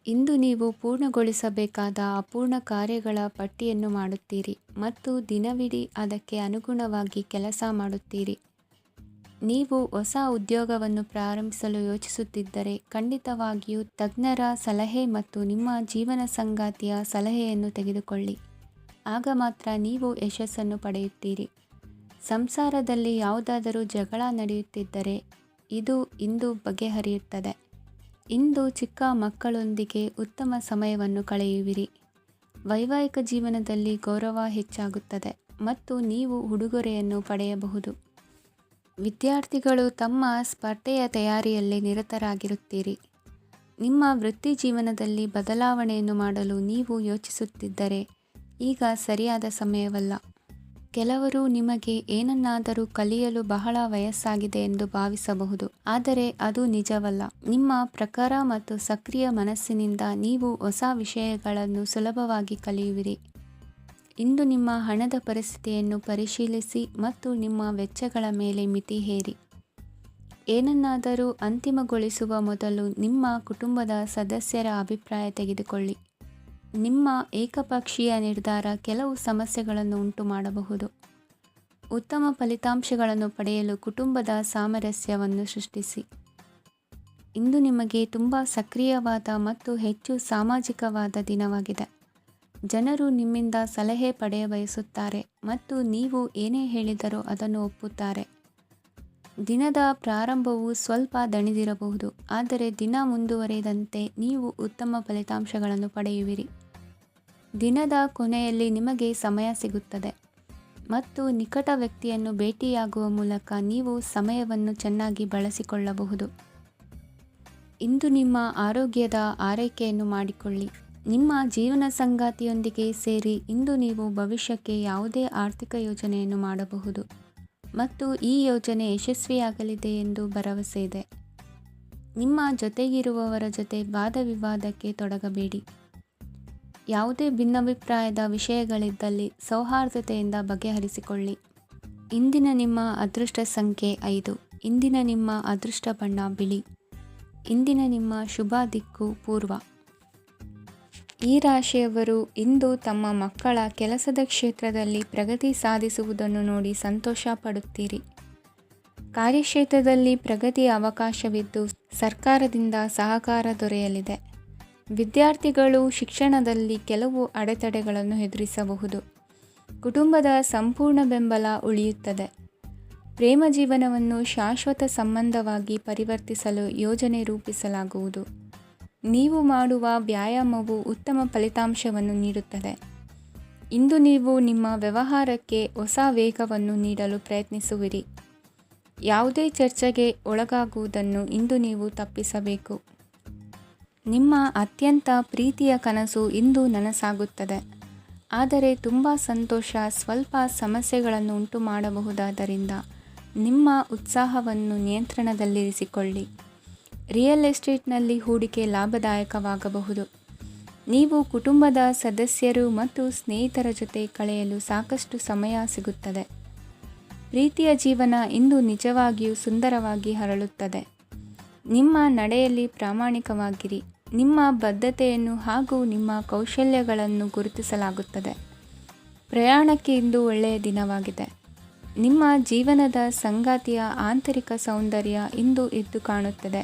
ಇಂದು ನೀವು ಪೂರ್ಣಗೊಳಿಸಬೇಕಾದ ಅಪೂರ್ಣ ಕಾರ್ಯಗಳ ಪಟ್ಟಿಯನ್ನು ಮಾಡುತ್ತೀರಿ ಮತ್ತು ದಿನವಿಡೀ ಅದಕ್ಕೆ ಅನುಗುಣವಾಗಿ ಕೆಲಸ ಮಾಡುತ್ತೀರಿ. ನೀವು ಹೊಸ ಉದ್ಯೋಗವನ್ನು ಪ್ರಾರಂಭಿಸಲು ಯೋಚಿಸುತ್ತಿದ್ದರೆ ಖಂಡಿತವಾಗಿಯೂ ತಜ್ಞರ ಸಲಹೆ ಮತ್ತು ನಿಮ್ಮ ಜೀವನ ಸಂಗಾತಿಯ ಸಲಹೆಯನ್ನು ತೆಗೆದುಕೊಳ್ಳಿ. ಆಗ ಮಾತ್ರ ನೀವು ಯಶಸ್ಸನ್ನು ಪಡೆಯುತ್ತೀರಿ. ಸಂಸಾರದಲ್ಲಿ ಯಾವುದಾದರೂ ಜಗಳ ನಡೆಯುತ್ತಿದ್ದರೆ ಇದು ಇಂದು ಬಗೆಹರಿಯುತ್ತದೆ. ಇಂದು ಚಿಕ್ಕ ಮಕ್ಕಳೊಂದಿಗೆ ಉತ್ತಮ ಸಮಯವನ್ನು ಕಳೆಯುವಿರಿ. ವೈವಾಹಿಕ ಜೀವನದಲ್ಲಿ ಗೌರವ ಹೆಚ್ಚಾಗುತ್ತದೆ ಮತ್ತು ನೀವು ಉಡುಗೊರೆಯನ್ನು ಪಡೆಯಬಹುದು. ವಿದ್ಯಾರ್ಥಿಗಳು ತಮ್ಮ ಸ್ಪರ್ಧೆಯ ತಯಾರಿಯಲ್ಲಿ ನಿರತರಾಗಿರುತ್ತೀರಿ. ನಿಮ್ಮ ವೃತ್ತಿ ಜೀವನದಲ್ಲಿ ಬದಲಾವಣೆಯನ್ನು ಮಾಡಲು ನೀವು ಯೋಚಿಸುತ್ತಿದ್ದರೆ ಈಗ ಸರಿಯಾದ ಸಮಯವಲ್ಲ. ಕೆಲವರು ನಿಮಗೆ ಏನನ್ನಾದರೂ ಕಲಿಯಲು ಬಹಳ ವಯಸ್ಸಾಗಿದೆ ಎಂದು ಭಾವಿಸಬಹುದು, ಆದರೆ ಅದು ನಿಜವಲ್ಲ. ನಿಮ್ಮ ಪ್ರಖರ ಮತ್ತು ಸಕ್ರಿಯ ಮನಸ್ಸಿನಿಂದ ನೀವು ಹೊಸ ವಿಷಯಗಳನ್ನು ಸುಲಭವಾಗಿ ಕಲಿಯುವಿರಿ. ಇಂದು ನಿಮ್ಮ ಹಣದ ಪರಿಸ್ಥಿತಿಯನ್ನು ಪರಿಶೀಲಿಸಿ ಮತ್ತು ನಿಮ್ಮ ವೆಚ್ಚಗಳ ಮೇಲೆ ಮಿತಿ ಹೇರಿ. ಏನನ್ನಾದರೂ ಅಂತಿಮಗೊಳಿಸುವ ಮೊದಲು ನಿಮ್ಮ ಕುಟುಂಬದ ಸದಸ್ಯರ ಅಭಿಪ್ರಾಯ ತೆಗೆದುಕೊಳ್ಳಿ. ನಿಮ್ಮ ಏಕಪಕ್ಷೀಯ ನಿರ್ಧಾರ ಕೆಲವು ಸಮಸ್ಯೆಗಳನ್ನು ಉಂಟುಮಾಡಬಹುದು. ಉತ್ತಮ ಫಲಿತಾಂಶಗಳನ್ನು ಪಡೆಯಲು ಕುಟುಂಬದ ಸಾಮರಸ್ಯವನ್ನು ಸೃಷ್ಟಿಸಿ. ಇಂದು ನಿಮಗೆ ತುಂಬ ಸಕ್ರಿಯವಾದ ಮತ್ತು ಹೆಚ್ಚು ಸಾಮಾಜಿಕವಾದ ದಿನವಾಗಿದೆ. ಜನರು ನಿಮ್ಮಿಂದ ಸಲಹೆ ಪಡೆಯಬಯಸುತ್ತಾರೆ ಮತ್ತು ನೀವು ಏನೇ ಹೇಳಿದರೂ ಅದನ್ನು ಒಪ್ಪುತ್ತಾರೆ. ದಿನದ ಪ್ರಾರಂಭವು ಸ್ವಲ್ಪ ದಣಿದಿರಬಹುದು, ಆದರೆ ದಿನ ಮುಂದುವರಿದಂತೆ ನೀವು ಉತ್ತಮ ಫಲಿತಾಂಶಗಳನ್ನು ಪಡೆಯುವಿರಿ. ದಿನದ ಕೊನೆಯಲ್ಲಿ ನಿಮಗೆ ಸಮಯ ಸಿಗುತ್ತದೆ ಮತ್ತು ನಿಕಟ ವ್ಯಕ್ತಿಯನ್ನು ಭೇಟಿಯಾಗುವ ಮೂಲಕ ನೀವು ಸಮಯವನ್ನು ಚೆನ್ನಾಗಿ ಬಳಸಿಕೊಳ್ಳಬಹುದು. ಇಂದು ನಿಮ್ಮ ಆರೋಗ್ಯದ ಆರೈಕೆಯನ್ನು ಮಾಡಿಕೊಳ್ಳಿ. ನಿಮ್ಮ ಜೀವನ ಸಂಗಾತಿಯೊಂದಿಗೆ ಸೇರಿ ಇಂದು ನೀವು ಭವಿಷ್ಯಕ್ಕೆ ಯಾವುದೇ ಆರ್ಥಿಕ ಯೋಜನೆಯನ್ನು ಮಾಡಬಹುದು ಮತ್ತು ಈ ಯೋಜನೆ ಯಶಸ್ವಿಯಾಗಲಿದೆ ಎಂದು ಭರವಸೆ ಇದೆ. ನಿಮ್ಮ ಜೊತೆಗಿರುವವರ ಜೊತೆ ವಾದವಿವಾದಕ್ಕೆ ತೊಡಗಬೇಡಿ. ಯಾವುದೇ ಭಿನ್ನಾಭಿಪ್ರಾಯದ ವಿಷಯಗಳಿದ್ದಲ್ಲಿ ಸೌಹಾರ್ದತೆಯಿಂದ ಬಗೆಹರಿಸಿಕೊಳ್ಳಿ. ಇಂದಿನ ನಿಮ್ಮ ಅದೃಷ್ಟ ಸಂಖ್ಯೆ 5. ಇಂದಿನ ನಿಮ್ಮ ಅದೃಷ್ಟ ಬಣ್ಣ ಬಿಳಿ. ಇಂದಿನ ನಿಮ್ಮ ಶುಭ ದಿಕ್ಕು ಪೂರ್ವ. ಈ ರಾಶಿಯವರು ಇಂದು ತಮ್ಮ ಮಕ್ಕಳ ಕೆಲಸದ ಕ್ಷೇತ್ರದಲ್ಲಿ ಪ್ರಗತಿ ಸಾಧಿಸುವುದನ್ನು ನೋಡಿ ಸಂತೋಷ ಪಡುತ್ತೀರಿ. ಕಾರ್ಯಕ್ಷೇತ್ರದಲ್ಲಿ ಪ್ರಗತಿಯ ಅವಕಾಶವಿದ್ದು ಸರ್ಕಾರದಿಂದ ಸಹಕಾರ ದೊರೆಯಲಿದೆ. ವಿದ್ಯಾರ್ಥಿಗಳು ಶಿಕ್ಷಣದಲ್ಲಿ ಕೆಲವು ಅಡೆತಡೆಗಳನ್ನು ಎದುರಿಸಬಹುದು. ಕುಟುಂಬದ ಸಂಪೂರ್ಣ ಬೆಂಬಲ ಉಳಿಯುತ್ತದೆ. ಪ್ರೇಮ ಜೀವನವನ್ನು ಶಾಶ್ವತ ಸಂಬಂಧವಾಗಿ ಪರಿವರ್ತಿಸಲು ಯೋಜನೆ ರೂಪಿಸಲಾಗುವುದು. ನೀವು ಮಾಡುವ ವ್ಯಾಯಾಮವು ಉತ್ತಮ ಫಲಿತಾಂಶವನ್ನು ನೀಡುತ್ತದೆ. ಇಂದು ನೀವು ನಿಮ್ಮ ವ್ಯವಹಾರಕ್ಕೆ ಹೊಸ ವೇಗವನ್ನು ನೀಡಲು ಪ್ರಯತ್ನಿಸುವಿರಿ. ಯಾವುದೇ ಚರ್ಚೆಗೆ ಒಳಗಾಗುವುದನ್ನು ಇಂದು ನೀವು ತಪ್ಪಿಸಬೇಕು. ನಿಮ್ಮ ಅತ್ಯಂತ ಪ್ರೀತಿಯ ಕನಸು ಇಂದು ನನಸಾಗುತ್ತದೆ, ಆದರೆ ತುಂಬ ಸಂತೋಷ ಸ್ವಲ್ಪ ಸಮಸ್ಯೆಗಳನ್ನು ಉಂಟು ಮಾಡಬಹುದಾದ್ದರಿಂದ ನಿಮ್ಮ ಉತ್ಸಾಹವನ್ನು ನಿಯಂತ್ರಣದಲ್ಲಿರಿಸಿಕೊಳ್ಳಿ. ರಿಯಲ್ ಎಸ್ಟೇಟ್ನಲ್ಲಿ ಹೂಡಿಕೆ ಲಾಭದಾಯಕವಾಗಬಹುದು. ನೀವು ಕುಟುಂಬದ ಸದಸ್ಯರು ಮತ್ತು ಸ್ನೇಹಿತರ ಜೊತೆ ಕಳೆಯಲು ಸಾಕಷ್ಟು ಸಮಯ ಸಿಗುತ್ತದೆ. ಪ್ರೀತಿಯ ಜೀವನ ಇಂದು ನಿಜವಾಗಿಯೂ ಸುಂದರವಾಗಿ ಹರಳುತ್ತದೆ. ನಿಮ್ಮ ನಡೆಯಲ್ಲಿ ಪ್ರಾಮಾಣಿಕವಾಗಿರಿ. ನಿಮ್ಮ ಬದ್ಧತೆಯನ್ನು ಹಾಗೂ ನಿಮ್ಮ ಕೌಶಲ್ಯಗಳನ್ನು ಗುರುತಿಸಲಾಗುತ್ತದೆ. ಪ್ರಯಾಣಕ್ಕೆ ಇಂದು ಒಳ್ಳೆಯ ದಿನವಾಗಿದೆ. ನಿಮ್ಮ ಜೀವನದ ಸಂಗಾತಿಯ ಆಂತರಿಕ ಸೌಂದರ್ಯ ಇಂದು ಎದ್ದು ಕಾಣುತ್ತದೆ.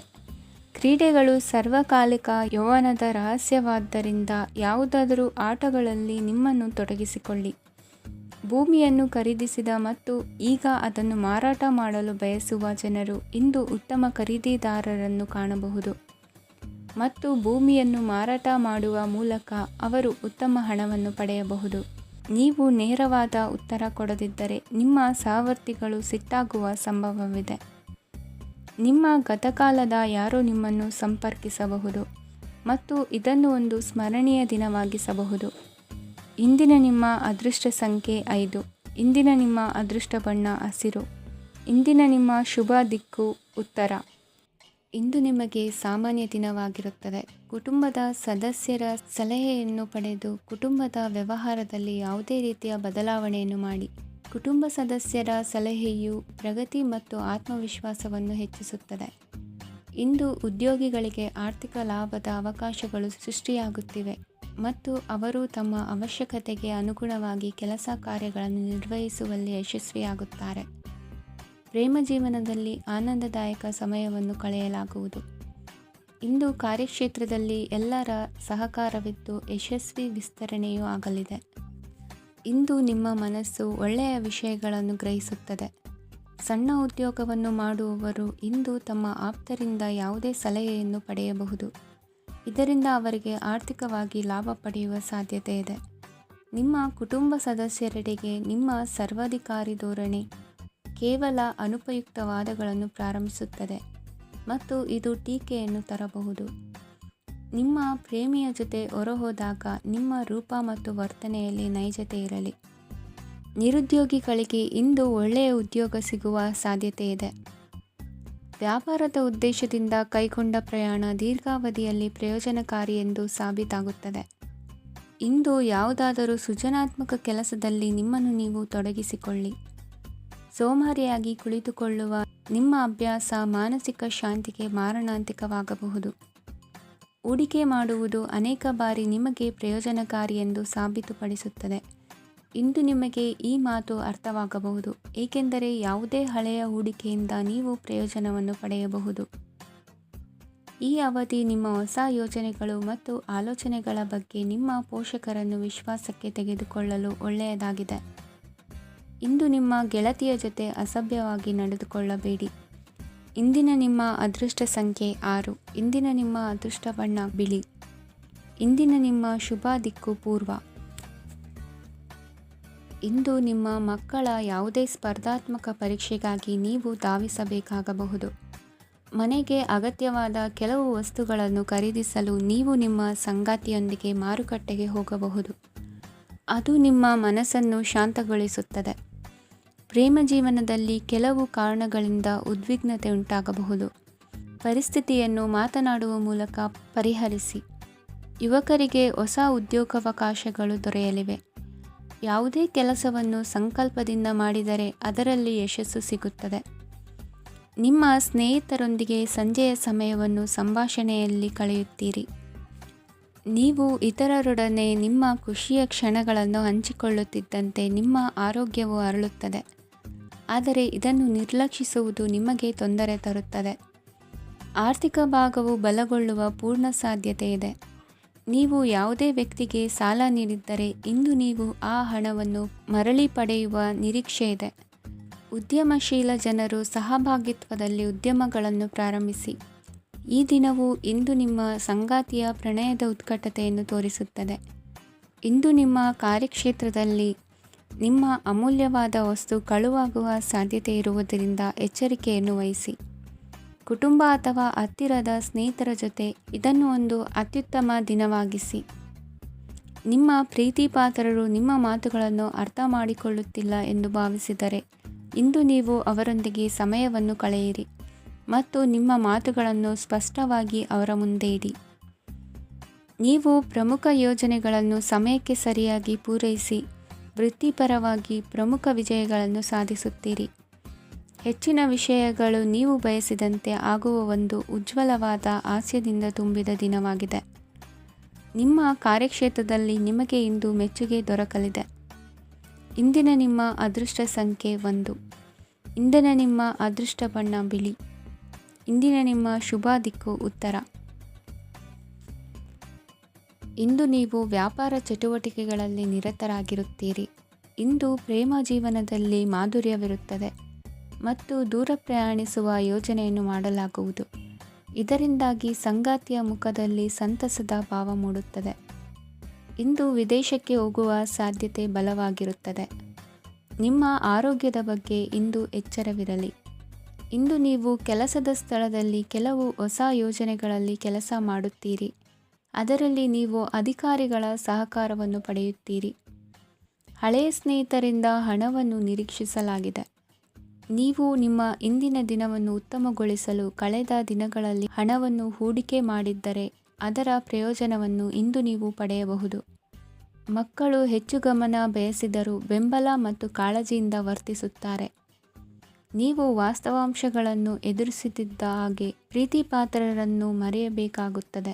ಕ್ರೀಡೆಗಳು ಸರ್ವಕಾಲಿಕ ಯೌವನದ ರಹಸ್ಯವಾದ್ದರಿಂದ ಯಾವುದಾದರೂ ಆಟಗಳಲ್ಲಿ ನಿಮ್ಮನ್ನು ತೊಡಗಿಸಿಕೊಳ್ಳಿ. ಭೂಮಿಯನ್ನು ಖರೀದಿಸಿದ ಮತ್ತು ಈಗ ಅದನ್ನು ಮಾರಾಟ ಮಾಡಲು ಬಯಸುವ ಜನರು ಇಂದು ಉತ್ತಮ ಖರೀದಿದಾರರನ್ನು ಕಾಣಬಹುದು ಮತ್ತು ಭೂಮಿಯನ್ನು ಮಾರಾಟ ಮಾಡುವ ಮೂಲಕ ಅವರು ಉತ್ತಮ ಹಣವನ್ನು ಪಡೆಯಬಹುದು. ನೀವು ನೇರವಾದ ಉತ್ತರ ಕೊಡದಿದ್ದರೆ ನಿಮ್ಮ ಸಹವರ್ತಿಗಳು ಸಿಟ್ಟಾಗುವ ಸಂಭವವಿದೆ. ನಿಮ್ಮ ಗತಕಾಲದ ಯಾರೋ ನಿಮ್ಮನ್ನು ಸಂಪರ್ಕಿಸಬಹುದು ಮತ್ತು ಇದನ್ನು ಒಂದು ಸ್ಮರಣೀಯ ದಿನವಾಗಿಸಬಹುದು. ಇಂದಿನ ನಿಮ್ಮ ಅದೃಷ್ಟ ಸಂಖ್ಯೆ 5. ಇಂದಿನ ನಿಮ್ಮ ಅದೃಷ್ಟ ಬಣ್ಣ ಹಸಿರು. ಇಂದಿನ ನಿಮ್ಮ ಶುಭ ದಿಕ್ಕು ಉತ್ತರ. ಇಂದು ನಿಮಗೆ ಸಾಮಾನ್ಯ ದಿನವಾಗಿರುತ್ತದೆ. ಕುಟುಂಬದ ಸದಸ್ಯರ ಸಲಹೆಯನ್ನು ಪಡೆದು ಕುಟುಂಬದ ವ್ಯವಹಾರದಲ್ಲಿ ಯಾವುದೇ ರೀತಿಯ ಬದಲಾವಣೆಯನ್ನು ಮಾಡಿ. ಕುಟುಂಬ ಸದಸ್ಯರ ಸಲಹೆಯು ಪ್ರಗತಿ ಮತ್ತು ಆತ್ಮವಿಶ್ವಾಸವನ್ನು ಹೆಚ್ಚಿಸುತ್ತದೆ. ಇಂದು ಉದ್ಯೋಗಿಗಳಿಗೆ ಆರ್ಥಿಕ ಲಾಭದ ಅವಕಾಶಗಳು ಸೃಷ್ಟಿಯಾಗುತ್ತಿವೆ ಮತ್ತು ಅವರು ತಮ್ಮ ಅವಶ್ಯಕತೆಗೆ ಅನುಗುಣವಾಗಿ ಕೆಲಸ ಕಾರ್ಯಗಳನ್ನು ನಿರ್ವಹಿಸುವಲ್ಲಿ ಯಶಸ್ವಿಯಾಗುತ್ತಾರೆ. ಪ್ರೇಮ ಜೀವನದಲ್ಲಿ ಆನಂದದಾಯಕ ಸಮಯವನ್ನು ಕಳೆಯಲಾಗುವುದು. ಇಂದು ಕಾರ್ಯಕ್ಷೇತ್ರದಲ್ಲಿ ಎಲ್ಲರ ಸಹಕಾರವಿದ್ದು ಯಶಸ್ವಿ ವಿಸ್ತರಣೆಯೂ ಆಗಲಿದೆ. ಇಂದು ನಿಮ್ಮ ಮನಸ್ಸು ಒಳ್ಳೆಯ ವಿಷಯಗಳನ್ನು ಗ್ರಹಿಸುತ್ತದೆ. ಸಣ್ಣ ಉದ್ಯೋಗವನ್ನು ಮಾಡುವವರು ಇಂದು ತಮ್ಮ ಆಪ್ತರಿಂದ ಯಾವುದೇ ಸಲಹೆಯನ್ನು ಪಡೆಯಬಹುದು. ಇದರಿಂದ ಅವರಿಗೆ ಆರ್ಥಿಕವಾಗಿ ಲಾಭ ಪಡೆಯುವ ಸಾಧ್ಯತೆ ಇದೆ. ನಿಮ್ಮ ಕುಟುಂಬ ಸದಸ್ಯರೆಡೆಗೆ ನಿಮ್ಮ ಸರ್ವಾಧಿಕಾರಿ ಧೋರಣೆ ಕೇವಲ ಅನುಪಯುಕ್ತ ವಾದಗಳನ್ನು ಪ್ರಾರಂಭಿಸುತ್ತದೆ ಮತ್ತು ಇದು ಟೀಕೆಯನ್ನು ತರಬಹುದು. ನಿಮ್ಮ ಪ್ರೇಮಿಯ ಜೊತೆ ಹೊರಹೋದಾಗ ನಿಮ್ಮ ರೂಪ ಮತ್ತು ವರ್ತನೆಯಲ್ಲಿ ನೈಜತೆ ಇರಲಿ. ನಿರುದ್ಯೋಗಿಗಳಿಗೆ ಇಂದು ಒಳ್ಳೆಯ ಉದ್ಯೋಗ ಸಿಗುವ ಸಾಧ್ಯತೆ ಇದೆ. ವ್ಯಾಪಾರದ ಉದ್ದೇಶದಿಂದ ಕೈಗೊಂಡ ಪ್ರಯಾಣ ದೀರ್ಘಾವಧಿಯಲ್ಲಿ ಪ್ರಯೋಜನಕಾರಿ ಎಂದು ಸಾಬೀತಾಗುತ್ತದೆ. ಇಂದು ಯಾವುದಾದರೂ ಸೃಜನಾತ್ಮಕ ಕೆಲಸದಲ್ಲಿ ನಿಮ್ಮನ್ನು ನೀವು ತೊಡಗಿಸಿಕೊಳ್ಳಿ. ಸೋಮಾರಿಯಾಗಿ ಕುಳಿತುಕೊಳ್ಳುವ ನಿಮ್ಮ ಅಭ್ಯಾಸ ಮಾನಸಿಕ ಶಾಂತಿಗೆ ಮಾರಣಾಂತಿಕವಾಗಬಹುದು. ಹೂಡಿಕೆ ಮಾಡುವುದು ಅನೇಕ ಬಾರಿ ನಿಮಗೆ ಪ್ರಯೋಜನಕಾರಿ ಎಂದು ಸಾಬೀತುಪಡಿಸುತ್ತದೆ. ಇಂದು ನಿಮಗೆ ಈ ಮಾತು ಅರ್ಥವಾಗಬಹುದು, ಏಕೆಂದರೆ ಯಾವುದೇ ಹಳೆಯ ಹೂಡಿಕೆಯಿಂದ ನೀವು ಪ್ರಯೋಜನವನ್ನು ಪಡೆಯಬಹುದು. ಈ ಅವಧಿ ನಿಮ್ಮ ಹೊಸ ಯೋಜನೆಗಳು ಮತ್ತು ಆಲೋಚನೆಗಳ ಬಗ್ಗೆ ನಿಮ್ಮ ಪೋಷಕರನ್ನು ವಿಶ್ವಾಸಕ್ಕೆ ತೆಗೆದುಕೊಳ್ಳಲು ಒಳ್ಳೆಯದಾಗಿದೆ. ಇಂದು ನಿಮ್ಮ ಗೆಳತಿಯ ಜೊತೆ ಅಸಭ್ಯವಾಗಿ ನಡೆದುಕೊಳ್ಳಬೇಡಿ. ಇಂದಿನ ನಿಮ್ಮ ಅದೃಷ್ಟ ಸಂಖ್ಯೆ 6. ಇಂದಿನ ನಿಮ್ಮ ಅದೃಷ್ಟ ಬಣ್ಣ ಬಿಳಿ. ಇಂದಿನ ನಿಮ್ಮ ಶುಭ ದಿಕ್ಕು ಪೂರ್ವ. ಇಂದು ನಿಮ್ಮ ಮಕ್ಕಳ ಯಾವುದೇ ಸ್ಪರ್ಧಾತ್ಮಕ ಪರೀಕ್ಷೆಗಾಗಿ ನೀವು ಧಾವಿಸಬೇಕಾಗಬಹುದು. ಮನೆಗೆ ಅಗತ್ಯವಾದ ಕೆಲವು ವಸ್ತುಗಳನ್ನು ಖರೀದಿಸಲು ನೀವು ನಿಮ್ಮ ಸಂಗಾತಿಯೊಂದಿಗೆ ಮಾರುಕಟ್ಟೆಗೆ ಹೋಗಬಹುದು. ಅದು ನಿಮ್ಮ ಮನಸ್ಸನ್ನು ಶಾಂತಗೊಳಿಸುತ್ತದೆ. ಪ್ರೇಮ ಜೀವನದಲ್ಲಿ ಕೆಲವು ಕಾರಣಗಳಿಂದ ಉದ್ವಿಗ್ನತೆ ಉಂಟಾಗಬಹುದು. ಪರಿಸ್ಥಿತಿಯನ್ನು ಮಾತನಾಡುವ ಮೂಲಕ ಪರಿಹರಿಸಿ. ಯುವಕರಿಗೆ ಹೊಸ ಉದ್ಯೋಗಾವಕಾಶಗಳು ದೊರೆಯಲಿವೆ. ಯಾವುದೇ ಕೆಲಸವನ್ನು ಸಂಕಲ್ಪದಿಂದ ಮಾಡಿದರೆ ಅದರಲ್ಲಿ ಯಶಸ್ಸು ಸಿಗುತ್ತದೆ. ನಿಮ್ಮ ಸ್ನೇಹಿತರೊಂದಿಗೆ ಸಂಜೆಯ ಸಮಯವನ್ನು ಸಂಭಾಷಣೆಯಲ್ಲಿ ಕಳೆಯುತ್ತೀರಿ. ನೀವು ಇತರರೊಡನೆ ನಿಮ್ಮ ಖುಷಿಯ ಕ್ಷಣಗಳನ್ನು ಹಂಚಿಕೊಳ್ಳುತ್ತಿದ್ದಂತೆ ನಿಮ್ಮ ಆರೋಗ್ಯವು ಅರಳುತ್ತದೆ. ಆದರೆ ಇದನ್ನು ನಿರ್ಲಕ್ಷಿಸುವುದು ನಿಮಗೆ ತೊಂದರೆ ತರುತ್ತದೆ. ಆರ್ಥಿಕ ಭಾಗವು ಬಲಗೊಳ್ಳುವ ಪೂರ್ಣ ಸಾಧ್ಯತೆ ಇದೆ. ನೀವು ಯಾವುದೇ ವ್ಯಕ್ತಿಗೆ ಸಾಲ ನೀಡಿದ್ದರೆ ಇಂದು ನೀವು ಆ ಹಣವನ್ನು ಮರಳಿ ಪಡೆಯುವ ನಿರೀಕ್ಷೆ ಇದೆ. ಉದ್ಯಮಶೀಲ ಜನರು ಸಹಭಾಗಿತ್ವದಲ್ಲಿ ಉದ್ಯಮಗಳನ್ನು ಪ್ರಾರಂಭಿಸಿ. ಈ ದಿನವು ಇಂದು ನಿಮ್ಮ ಸಂಗಾತಿಯ ಪ್ರಣಯದ ಉತ್ಕಟತೆಯನ್ನು ತೋರಿಸುತ್ತದೆ. ಇಂದು ನಿಮ್ಮ ಕಾರ್ಯಕ್ಷೇತ್ರದಲ್ಲಿ ನಿಮ್ಮ ಅಮೂಲ್ಯವಾದ ವಸ್ತು ಕಳುವಾಗುವ ಸಾಧ್ಯತೆ ಇರುವುದರಿಂದ ಎಚ್ಚರಿಕೆಯನ್ನು ವಹಿಸಿ. ಕುಟುಂಬ ಅಥವಾ ಹತ್ತಿರದ ಸ್ನೇಹಿತರ ಜೊತೆ ಇದನ್ನು ಒಂದು ಅತ್ಯುತ್ತಮ ದಿನವಾಗಿಸಿ. ನಿಮ್ಮ ಪ್ರೀತಿಪಾತ್ರರು ನಿಮ್ಮ ಮಾತುಗಳನ್ನು ಅರ್ಥ ಮಾಡಿಕೊಳ್ಳುತ್ತಿಲ್ಲ ಎಂದು ಭಾವಿಸಿದರೆ ಇಂದು ನೀವು ಅವರೊಂದಿಗೆ ಸಮಯವನ್ನು ಕಳೆಯಿರಿ ಮತ್ತು ನಿಮ್ಮ ಮಾತುಗಳನ್ನು ಸ್ಪಷ್ಟವಾಗಿ ಅವರ ಮುಂದೆ ಇಡಿ. ನೀವು ಪ್ರಮುಖ ಯೋಜನೆಗಳನ್ನು ಸಮಯಕ್ಕೆ ಸರಿಯಾಗಿ ಪೂರೈಸಿ ವೃತ್ತಿಪರವಾಗಿ ಪ್ರಮುಖ ವಿಜಯಗಳನ್ನು ಸಾಧಿಸುತ್ತೀರಿ. ಹೆಚ್ಚಿನ ವಿಷಯಗಳು ನೀವು ಬಯಸಿದಂತೆ ಆಗುವ ಒಂದು ಉಜ್ವಲವಾದ ಹಾಸ್ಯದಿಂದ ತುಂಬಿದ ದಿನವಾಗಿದೆ. ನಿಮ್ಮ ಕಾರ್ಯಕ್ಷೇತ್ರದಲ್ಲಿ ನಿಮಗೆ ಇಂದು ಮೆಚ್ಚುಗೆ ದೊರಕಲಿದೆ. ಇಂದಿನ ನಿಮ್ಮ ಅದೃಷ್ಟ ಸಂಖ್ಯೆ 1. ಇಂದಿನ ನಿಮ್ಮ ಅದೃಷ್ಟ ಬಣ್ಣ ಬಿಳಿ. ಇಂದಿನ ನಿಮ್ಮ ಶುಭ ದಿಕ್ಕು ಉತ್ತರ. ಇಂದು ನೀವು ವ್ಯಾಪಾರ ಚಟುವಟಿಕೆಗಳಲ್ಲಿ ನಿರತರಾಗಿರುತ್ತೀರಿ. ಇಂದು ಪ್ರೇಮ ಜೀವನದಲ್ಲಿ ಮಾಧುರ್ಯವಿರುತ್ತದೆ ಮತ್ತು ದೂರ ಪ್ರಯಾಣಿಸುವ ಯೋಜನೆಯನ್ನು ಮಾಡಲಾಗುವುದು. ಇದರಿಂದಾಗಿ ಸಂಗಾತಿಯ ಮುಖದಲ್ಲಿ ಸಂತಸದ ಭಾವ ಮೂಡುತ್ತದೆ. ಇಂದು ವಿದೇಶಕ್ಕೆ ಹೋಗುವ ಸಾಧ್ಯತೆ ಬಲವಾಗಿರುತ್ತದೆ. ನಿಮ್ಮ ಆರೋಗ್ಯದ ಬಗ್ಗೆ ಇಂದು ಎಚ್ಚರವಿರಲಿ. ಇಂದು ನೀವು ಕೆಲಸದ ಸ್ಥಳದಲ್ಲಿ ಕೆಲವು ಹೊಸ ಯೋಜನೆಗಳಲ್ಲಿ ಕೆಲಸ ಮಾಡುತ್ತೀರಿ. ಅದರಲ್ಲಿ ನೀವು ಅಧಿಕಾರಿಗಳ ಸಹಕಾರವನ್ನು ಪಡೆಯುತ್ತೀರಿ. ಹಳೆಯ ಸ್ನೇಹಿತರಿಂದ ಹಣವನ್ನು ನಿರೀಕ್ಷಿಸಲಾಗಿದೆ. ನೀವು ನಿಮ್ಮ ಇಂದಿನ ದಿನವನ್ನು ಉತ್ತಮಗೊಳಿಸಲು ಕಳೆದ ದಿನಗಳಲ್ಲಿ ಹಣವನ್ನು ಹೂಡಿಕೆ ಮಾಡಿದ್ದರೆ ಅದರ ಪ್ರಯೋಜನವನ್ನು ಇಂದು ನೀವು ಪಡೆಯಬಹುದು. ಮಕ್ಕಳು ಹೆಚ್ಚು ಗಮನ ಬಯಸಿದರೂ ಬೆಂಬಲ ಮತ್ತು ಕಾಳಜಿಯಿಂದ ವರ್ತಿಸುತ್ತಾರೆ. ನೀವು ವಾಸ್ತವಾಂಶಗಳನ್ನು ಎದುರಿಸುತ್ತಿದ್ದ ಹಾಗೆ ಪ್ರೀತಿಪಾತ್ರರನ್ನು ಮರೆಯಬೇಕಾಗುತ್ತದೆ.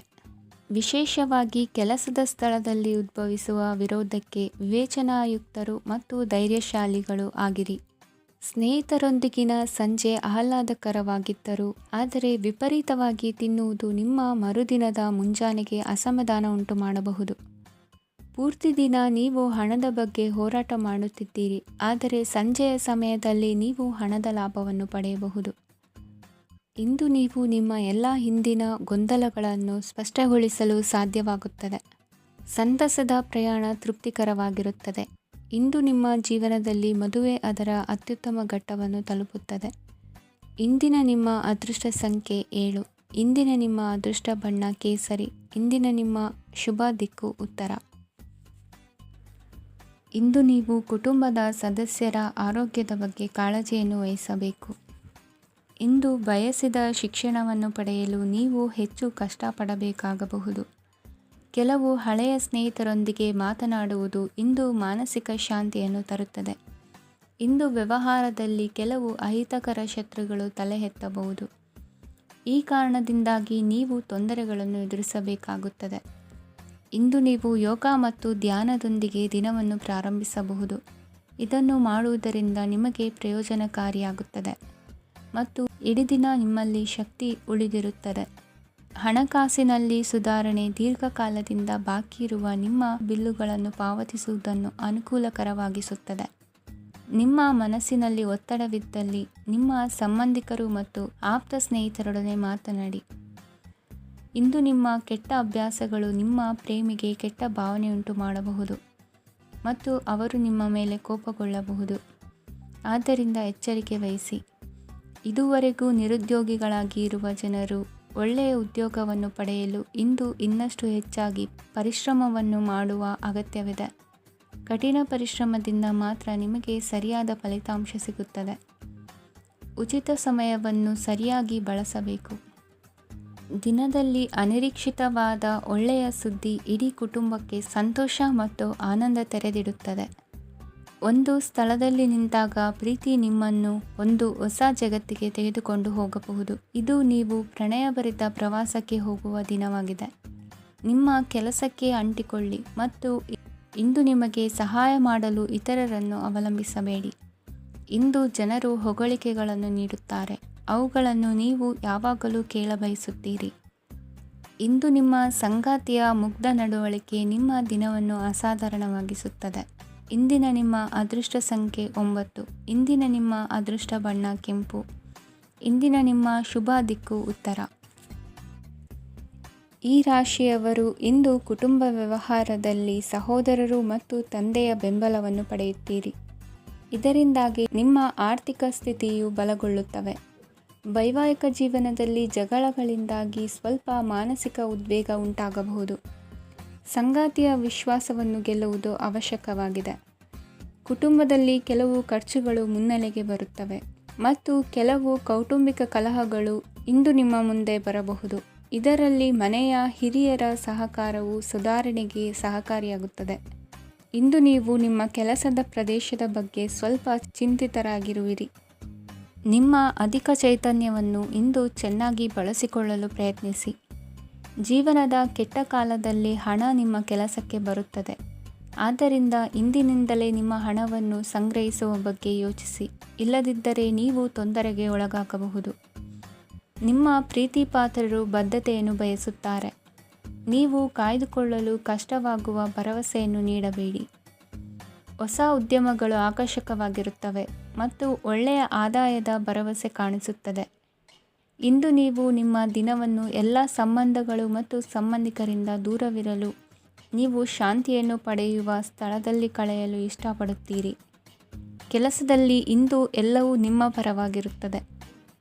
ವಿಶೇಷವಾಗಿ ಕೆಲಸದ ಸ್ಥಳದಲ್ಲಿ ಉದ್ಭವಿಸುವ ವಿರೋಧಕ್ಕೆ ವಿವೇಚನಾಯುಕ್ತರು ಮತ್ತು ಧೈರ್ಯಶಾಲಿಗಳು ಆಗಿರಿ. ಸ್ನೇಹಿತರೊಂದಿಗಿನ ಸಂಜೆ ಆಹ್ಲಾದಕರವಾಗಿದ್ದರೂ ಆದರೆ ವಿಪರೀತವಾಗಿ ತಿನ್ನುವುದು ನಿಮ್ಮ ಮರುದಿನದ ಮುಂಜಾನೆಗೆ ಅಸಮಾಧಾನ ಉಂಟು ಮಾಡಬಹುದು. ಪೂರ್ತಿ ದಿನ ನೀವು ಹಣದ ಬಗ್ಗೆ ಹೋರಾಟ ಮಾಡುತ್ತಿದ್ದೀರಿ, ಆದರೆ ಸಂಜೆಯ ಸಮಯದಲ್ಲಿ ನೀವು ಹಣದ ಲಾಭವನ್ನು ಪಡೆಯಬಹುದು. ಇಂದು ನೀವು ನಿಮ್ಮ ಎಲ್ಲ ಹಿಂದಿನ ಗೊಂದಲಗಳನ್ನು ಸ್ಪಷ್ಟಗೊಳಿಸಲು ಸಾಧ್ಯವಾಗುತ್ತದೆ. ಸಂತಸದ ಪ್ರಯಾಣ ತೃಪ್ತಿಕರವಾಗಿರುತ್ತದೆ. ಇಂದು ನಿಮ್ಮ ಜೀವನದಲ್ಲಿ ಮದುವೆ ಅದರ ಅತ್ಯುತ್ತಮ ಘಟ್ಟವನ್ನು ತಲುಪುತ್ತದೆ. ಇಂದಿನ ನಿಮ್ಮ ಅದೃಷ್ಟ ಸಂಖ್ಯೆ 7. ಇಂದಿನ ನಿಮ್ಮ ಅದೃಷ್ಟ ಬಣ್ಣ ಕೇಸರಿ. ಇಂದಿನ ನಿಮ್ಮ ಶುಭ ದಿಕ್ಕು ಉತ್ತರ. ಇಂದು ನೀವು ಕುಟುಂಬದ ಸದಸ್ಯರ ಆರೋಗ್ಯದ ಬಗ್ಗೆ ಕಾಳಜಿಯನ್ನು ವಹಿಸಬೇಕು. ಇಂದು ಬಯಸಿದ ಶಿಕ್ಷಣವನ್ನು ಪಡೆಯಲು ನೀವು ಹೆಚ್ಚು ಕಷ್ಟಪಡಬೇಕಾಗಬಹುದು. ಕೆಲವು ಹಳೆಯ ಸ್ನೇಹಿತರೊಂದಿಗೆ ಮಾತನಾಡುವುದು ಇಂದು ಮಾನಸಿಕ ಶಾಂತಿಯನ್ನು ತರುತ್ತದೆ. ಇಂದು ವ್ಯವಹಾರದಲ್ಲಿ ಕೆಲವು ಅಹಿತಕರ ಶತ್ರುಗಳು ತಲೆ ಎತ್ತಬಹುದು. ಈ ಕಾರಣದಿಂದಾಗಿ ನೀವು ತೊಂದರೆಗಳನ್ನು ಎದುರಿಸಬೇಕಾಗುತ್ತದೆ. ಇಂದು ನೀವು ಯೋಗ ಮತ್ತು ಧ್ಯಾನದೊಂದಿಗೆ ದಿನವನ್ನು ಪ್ರಾರಂಭಿಸಬಹುದು. ಇದನ್ನು ಮಾಡುವುದರಿಂದ ನಿಮಗೆ ಪ್ರಯೋಜನಕಾರಿಯಾಗುತ್ತದೆ ಮತ್ತು ಇಡೀ ದಿನ ನಿಮ್ಮಲ್ಲಿ ಶಕ್ತಿ ಉಳಿದಿರುತ್ತದೆ. ಹಣಕಾಸಿನಲ್ಲಿ ಸುಧಾರಣೆ ದೀರ್ಘಕಾಲದಿಂದ ಬಾಕಿ ಇರುವ ನಿಮ್ಮ ಬಿಲ್ಲುಗಳನ್ನು ಪಾವತಿಸುವುದನ್ನು ಅನುಕೂಲಕರವಾಗಿಸುತ್ತದೆ. ನಿಮ್ಮ ಮನಸ್ಸಿನಲ್ಲಿ ಒತ್ತಡವಿದ್ದಲ್ಲಿ ನಿಮ್ಮ ಸಂಬಂಧಿಕರು ಮತ್ತು ಆಪ್ತ ಸ್ನೇಹಿತರೊಡನೆ ಮಾತನಾಡಿ. ಇಂದು ನಿಮ್ಮ ಕೆಟ್ಟ ಅಭ್ಯಾಸಗಳು ನಿಮ್ಮ ಪ್ರೇಮಿಗೆ ಕೆಟ್ಟ ಭಾವನೆಯುಂಟು ಮಾಡಬಹುದು ಮತ್ತು ಅವರು ನಿಮ್ಮ ಮೇಲೆ ಕೋಪಗೊಳ್ಳಬಹುದು. ಆದ್ದರಿಂದ ಎಚ್ಚರಿಕೆ ವಹಿಸಿ. ಇದುವರೆಗೂ ನಿರುದ್ಯೋಗಿಗಳಾಗಿ ಇರುವ ಜನರು ಒಳ್ಳೆಯ ಉದ್ಯೋಗವನ್ನು ಪಡೆಯಲು ಇಂದು ಇನ್ನಷ್ಟು ಹೆಚ್ಚಾಗಿ ಪರಿಶ್ರಮವನ್ನು ಮಾಡುವ ಅಗತ್ಯವಿದೆ. ಕಠಿಣ ಪರಿಶ್ರಮದಿಂದ ಮಾತ್ರ ನಿಮಗೆ ಸರಿಯಾದ ಫಲಿತಾಂಶ ಸಿಗುತ್ತದೆ. ಉಚಿತ ಸಮಯವನ್ನು ಸರಿಯಾಗಿ ಬಳಸಬೇಕು. ದಿನದಲ್ಲಿ ಅನಿರೀಕ್ಷಿತವಾದ ಒಳ್ಳೆಯ ಸುದ್ದಿ ಇಡೀ ಕುಟುಂಬಕ್ಕೆ ಸಂತೋಷ ಮತ್ತು ಆನಂದ ತೆರೆದಿಡುತ್ತದೆ. ಒಂದು ಸ್ಥಳದಲ್ಲಿ ನಿಂತಾಗ ಪ್ರೀತಿ ನಿಮ್ಮನ್ನು ಒಂದು ಹೊಸ ಜಗತ್ತಿಗೆ ತೆಗೆದುಕೊಂಡು ಹೋಗಬಹುದು. ಇದು ನೀವು ಪ್ರಣಯಭರಿತ ಪ್ರವಾಸಕ್ಕೆ ಹೋಗುವ ದಿನವಾಗಿದೆ. ನಿಮ್ಮ ಕೆಲಸಕ್ಕೆ ಅಂಟಿಕೊಳ್ಳಿ ಮತ್ತು ಇಂದು ನಿಮಗೆ ಸಹಾಯ ಮಾಡಲು ಇತರರನ್ನು ಅವಲಂಬಿಸಬೇಡಿ. ಇಂದು ಜನರು ಹೊಗಳಿಕೆಗಳನ್ನು ನೀಡುತ್ತಾರೆ, ಅವುಗಳನ್ನು ನೀವು ಯಾವಾಗಲೂ ಕೇಳಬಯಸುತ್ತೀರಿ. ಇಂದು ನಿಮ್ಮ ಸಂಗಾತಿಯ ಮುಗ್ಧ ನಡವಳಿಕೆ ನಿಮ್ಮ ದಿನವನ್ನು ಅಸಾಧಾರಣವಾಗಿಸುತ್ತದೆ. ಇಂದಿನ ನಿಮ್ಮ ಅದೃಷ್ಟ ಸಂಖ್ಯೆ 9. ಇಂದಿನ ನಿಮ್ಮ ಅದೃಷ್ಟ ಬಣ್ಣ ಕೆಂಪು. ಇಂದಿನ ನಿಮ್ಮ ಶುಭ ದಿಕ್ಕು ಉತ್ತರ. ಈ ರಾಶಿಯವರು ಇಂದು ಕುಟುಂಬ ವ್ಯವಹಾರದಲ್ಲಿ ಸಹೋದರರು ಮತ್ತು ತಂದೆಯ ಬೆಂಬಲವನ್ನು ಪಡೆಯುತ್ತೀರಿ. ಇದರಿಂದಾಗಿ ನಿಮ್ಮ ಆರ್ಥಿಕ ಸ್ಥಿತಿಯು ಬಲಗೊಳ್ಳುತ್ತವೆ. ವೈವಾಹಿಕ ಜೀವನದಲ್ಲಿ ಜಗಳಗಳಿಂದಾಗಿ ಸ್ವಲ್ಪ ಮಾನಸಿಕ ಉದ್ವೇಗ ಉಂಟಾಗಬಹುದು. ಸಂಗಾತಿಯ ವಿಶ್ವಾಸವನ್ನು ಗೆಲ್ಲುವುದು ಅವಶ್ಯಕವಾಗಿದೆ. ಕುಟುಂಬದಲ್ಲಿ ಕೆಲವು ಖರ್ಚುಗಳು ಮುನ್ನೆಲೆಗೆ ಬರುತ್ತವೆ ಮತ್ತು ಕೆಲವು ಕೌಟುಂಬಿಕ ಕಲಹಗಳು ಇಂದು ನಿಮ್ಮ ಮುಂದೆ ಬರಬಹುದು. ಇದರಲ್ಲಿ ಮನೆಯ ಹಿರಿಯರ ಸಹಕಾರವು ಸುಧಾರಣೆಗೆ ಸಹಕಾರಿಯಾಗುತ್ತದೆ. ಇಂದು ನೀವು ನಿಮ್ಮ ಕೆಲಸದ ಪ್ರದೇಶದ ಬಗ್ಗೆ ಸ್ವಲ್ಪ ಚಿಂತಿತರಾಗಿರುವಿರಿ. ನಿಮ್ಮ ಅಧಿಕ ಚೈತನ್ಯವನ್ನು ಇಂದು ಚೆನ್ನಾಗಿ ಬಳಸಿಕೊಳ್ಳಲು ಪ್ರಯತ್ನಿಸಿ. ಜೀವನದ ಕೆಟ್ಟ ಕಾಲದಲ್ಲಿ ಹಣ ನಿಮ್ಮ ಕೆಲಸಕ್ಕೆ ಬರುತ್ತದೆ. ಆದ್ದರಿಂದ ಇಂದಿನಿಂದಲೇ ನಿಮ್ಮ ಹಣವನ್ನು ಸಂಗ್ರಹಿಸುವ ಬಗ್ಗೆ ಯೋಚಿಸಿ. ಇಲ್ಲದಿದ್ದರೆ ನೀವು ತೊಂದರೆಗೆ ಒಳಗಾಗಬಹುದು. ನಿಮ್ಮ ಪ್ರೀತಿಪಾತ್ರರು ಬದ್ಧತೆಯನ್ನು ಬಯಸುತ್ತಾರೆ. ನೀವು ಕಾಯ್ದುಕೊಳ್ಳಲು ಕಷ್ಟವಾಗುವ ಭರವಸೆಯನ್ನು ನೀಡಬೇಡಿ. ಹೊಸ ಉದ್ಯಮಗಳು ಆಕರ್ಷಕವಾಗಿರುತ್ತವೆ ಮತ್ತು ಒಳ್ಳೆಯ ಆದಾಯದ ಭರವಸೆ ಕಾಣಿಸುತ್ತದೆ. ಇಂದು ನೀವು ನಿಮ್ಮ ದಿನವನ್ನು ಎಲ್ಲ ಸಂಬಂಧಗಳು ಮತ್ತು ಸಂಬಂಧಿಕರಿಂದ ದೂರವಿರಲು ನೀವು ಶಾಂತಿಯನ್ನು ಪಡೆಯುವ ಸ್ಥಳದಲ್ಲಿ ಕಳೆಯಲು ಇಷ್ಟಪಡುತ್ತೀರಿ. ಕೆಲಸದಲ್ಲಿ ಇಂದು ಎಲ್ಲವೂ ನಿಮ್ಮ ಪರವಾಗಿರುತ್ತದೆ.